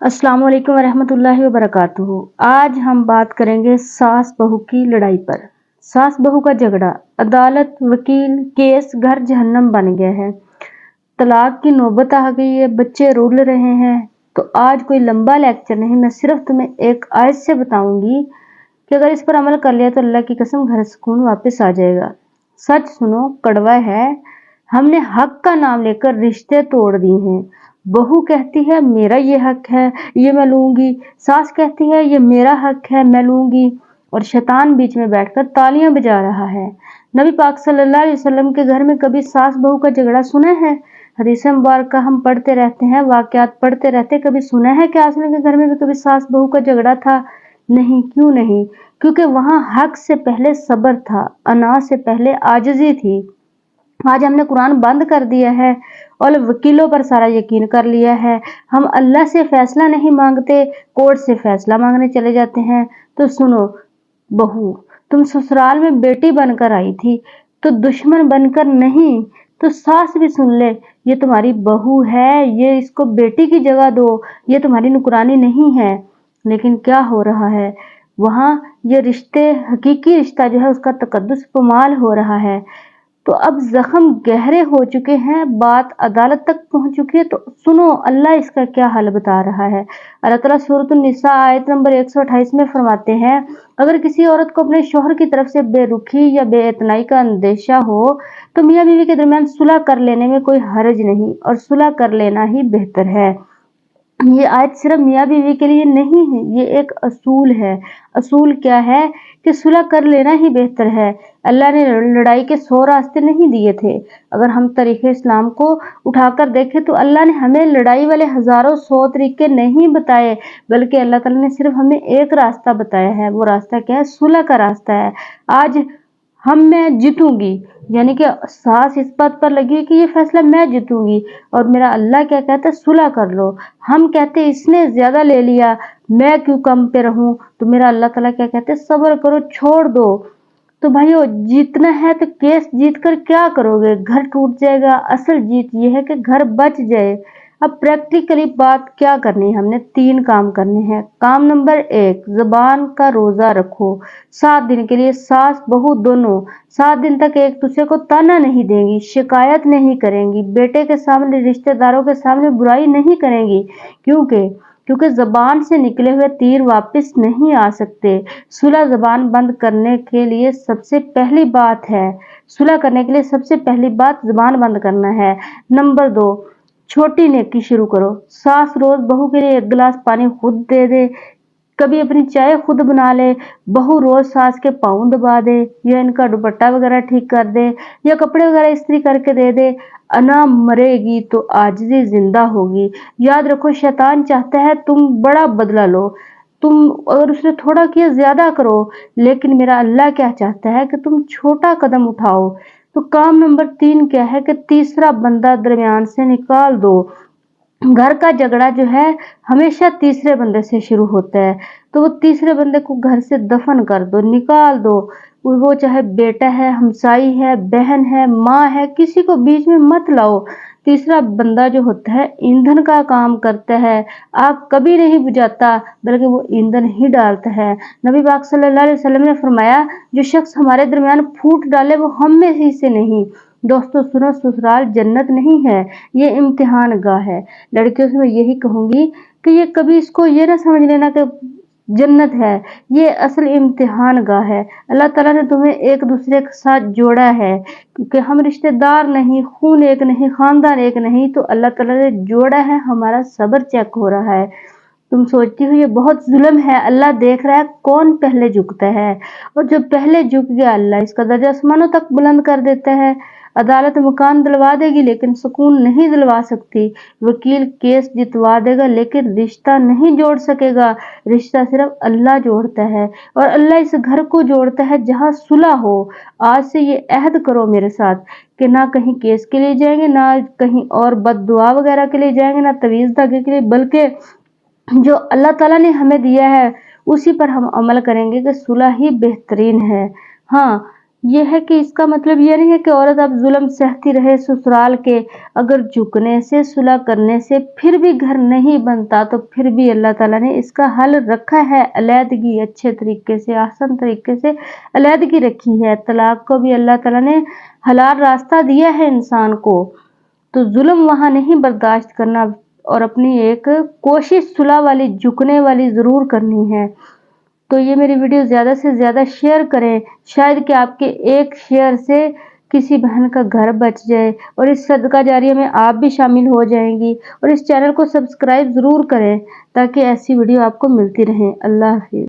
अस्सलाम वालेकुम वरहमतुल्लाहि वबरकातुहू। आज हम बात करेंगे सास बहू की लड़ाई पर। सास बहू का झगड़ा, अदालत, वकील, केस, घर जहन्नम बन गया है। तलाक की नौबत आ गई है, बच्चे रुल रहे हैं। तो आज कोई लंबा लेक्चर नहीं, मैं सिर्फ तुम्हें एक आयत से बताऊंगी कि अगर इस पर अमल कर लिया तो अल्लाह की कसम घर सुकून वापस आ जाएगा। सच सुनो, कड़वा है। हमने हक का नाम लेकर रिश्ते तोड़ दिए हैं। बहू कहती है मेरा ये हक है, ये मैं लूंगी। सास कहती है ये मेरा हक है, मैं लूंगी। और शैतान बीच में बैठकर तालियां बजा रहा है। नबी पाक सल्लल्लाहु अलैहि वसल्लम के घर में कभी सास बहू का झगड़ा सुना है? हदीस मुबारक हम पढ़ते रहते हैं, वाकयात पढ़ते रहते, कभी सुना है कि आसमान के घर में भी कभी सास बहू का झगड़ा था? नहीं। क्यों नहीं? क्योंकि वहां हक से पहले सब्र था, अना से पहले आजिजी थी। आज हमने कुरान बंद कर दिया है और वकीलों पर सारा यकीन कर लिया है। हम अल्लाह से फैसला नहीं मांगते, कोर्ट से फैसला मांगने चले जाते हैं। तो सुनो बहू, तुम ससुराल में बेटी बनकर आई थी, तो दुश्मन बनकर नहीं। तो सास भी सुन ले, ये तुम्हारी बहू है, ये इसको बेटी की जगह दो, ये तुम्हारी नुकरानी नहीं है। लेकिन क्या हो रहा है वहां? ये रिश्ते, हकीकी रिश्ता जो है उसका तकद्दुस पमाल हो रहा है। तो अब जख्म गहरे हो चुके हैं, बात अदालत तक पहुंच चुकी है। तो सुनो अल्लाह इसका क्या हल बता रहा है। अल्लाह ताला सूरतुन निसा आयत नंबर 128 में फरमाते हैं, अगर किसी औरत को अपने शौहर की तरफ से बेरुखी या बेइतनाई का अंदेशा हो तो मियाँ बीवी के दरमियान सुलह कर लेने में कोई हर्ज नहीं, और सुलह कर लेना ही बेहतर है। ये आयत सिर्फ मियाँ बीवी के लिए नहीं है, ये एक असूल है। असूल क्या है कि सुलह कर लेना ही बेहतर है। अल्लाह ने लड़ाई के 100 रास्ते नहीं दिए थे। अगर हम तरीके इस्लाम को उठाकर देखें तो अल्लाह ने हमें लड़ाई वाले हजारों 100 तरीके नहीं बताए, बल्कि अल्लाह ताला ने सिर्फ हमें एक रास्ता बताया है। वो रास्ता क्या है? सुलह का रास्ता है। आज मैं जीतूंगी, यानी कि सास इस बात पर लगी कि ये फैसला मैं जीतूंगी, और मेरा अल्लाह क्या कहता है? सुलह कर लो। हम कहते इसने ज्यादा ले लिया, मैं क्यों कम पे रहूं? तो मेरा अल्लाह ताला क्या कहते हैं? सब्र करो, छोड़ दो। तो भाइयों, जीतना है तो केस जीत कर क्या करोगे? घर टूट जाएगा। असल जीत ये है कि घर बच जाए। अब प्रैक्टिकली बात क्या करनी है? हमने 3 काम करने हैं। काम नंबर 1, जबान का रोजा रखो। 7 दिन के लिए सास बहू दोनों 7 दिन तक एक दूसरे को ताना नहीं देंगी, शिकायत नहीं करेंगी, बेटे के सामने, रिश्तेदारों के सामने बुराई नहीं करेंगी। क्योंकि जबान से निकले हुए तीर वापस नहीं आ सकते। सुलह जबान बंद करने के लिए सबसे पहली बात है। सुलह करने के लिए सबसे पहली बात जबान बंद करना है। नंबर 2, छोटी नेकी शुरू करो। सास रोज बहू के लिए 1 गिलास पानी खुद दे दे, कभी अपनी चाय खुद बना ले। बहू रोज सास के पाँव दबा दे, या इनका दुपट्टा वगैरह ठीक कर दे, या कपड़े वगैरह इस्त्री करके दे दे। अना मरेगी तो आजिज़ी जिंदा होगी। याद रखो, शैतान चाहता है तुम बड़ा बदला लो, तुम अगर उसने थोड़ा किया ज्यादा करो। लेकिन मेरा अल्लाह क्या चाहता है कि तुम छोटा कदम उठाओ। तो काम नंबर 3 क्या है कि तीसरा बंदा दरमियान से निकाल दो। घर का झगड़ा जो है हमेशा तीसरे बंदे से शुरू होता है। तो वो तीसरे बंदे को घर से दफन कर दो, निकाल दो। वो चाहे बेटा है, हमसाई है, बहन है, माँ है, किसी को बीच में मत लाओ। तीसरा बंदा जो होता है ईंधन का काम करता है। आग कभी नहीं बुझाता, बल्कि वो ईंधन ही डालता है। नबी पाक सल्लल्लाहु अलैहि वसल्लम ने फरमाया, जो शख्स हमारे दरमियान फूट डाले वो हम में ही से नहीं। दोस्तों सुनो, ससुराल जन्नत नहीं है, ये इम्तिहान गाह है। लड़कियों से मैं यही कहूंगी कि ये कभी इसको ये ना समझ लेना कि जन्नत है, ये असल इम्तिहान गाह है। अल्लाह ताला ने तुम्हें एक दूसरे के साथ जोड़ा है, क्योंकि हम रिश्तेदार नहीं, खून एक नहीं, खानदान एक नहीं, तो अल्लाह ताला ने जोड़ा है। हमारा सब्र चेक हो रहा है। तुम सोचती हो ये बहुत जुल्म है, अल्लाह देख रहा है कौन पहले झुकता है, और जब पहले झुक गया अल्लाह इसका दर्जा आसमानों तक बुलंद कर देता है। अदालत मकान दिलवा देगी लेकिन सुकून नहीं दिलवा सकती। वकील केस जितवा देगा लेकिन रिश्ता नहीं जोड़ सकेगा। रिश्ता सिर्फ अल्लाह जोड़ता है, और अल्लाह इस घर को जोड़ता है जहाँ सुलह हो। आज से ये अहद करो मेरे साथ कि ना कहीं केस के लिए जाएंगे, ना कहीं और बद्दुआ वगैरह के लिए जाएंगे, ना तवीज़ धागे के लिए, बल्कि जो अल्लाह ताला ने हमें दिया है उसी पर हम अमल करेंगे कि सुलह ही बेहतरीन है। हाँ, ये है कि इसका मतलब ये नहीं है कि औरत अब जुल्म सहती रहे ससुराल के। अगर झुकने से, सुलह करने से फिर भी घर नहीं बनता तो फिर भी अल्लाह ताला ने इसका हल रखा है। अलहदगी अच्छे तरीके से, आसान तरीके से अलहदगी रखी है। तलाक को भी अल्लाह ताला ने हलाल रास्ता दिया है इंसान को। तो जुल्म वहाँ नहीं बर्दाश्त करना और अपनी एक कोशिश सुलह वाली, झुकने वाली ज़रूर करनी है। तो ये मेरी वीडियो ज़्यादा से ज़्यादा शेयर करें, शायद कि आपके एक शेयर से किसी बहन का घर बच जाए और इस सदका जारिया में आप भी शामिल हो जाएंगी। और इस चैनल को सब्सक्राइब ज़रूर करें ताकि ऐसी वीडियो आपको मिलती रहें। अल्लाह हाफिज़।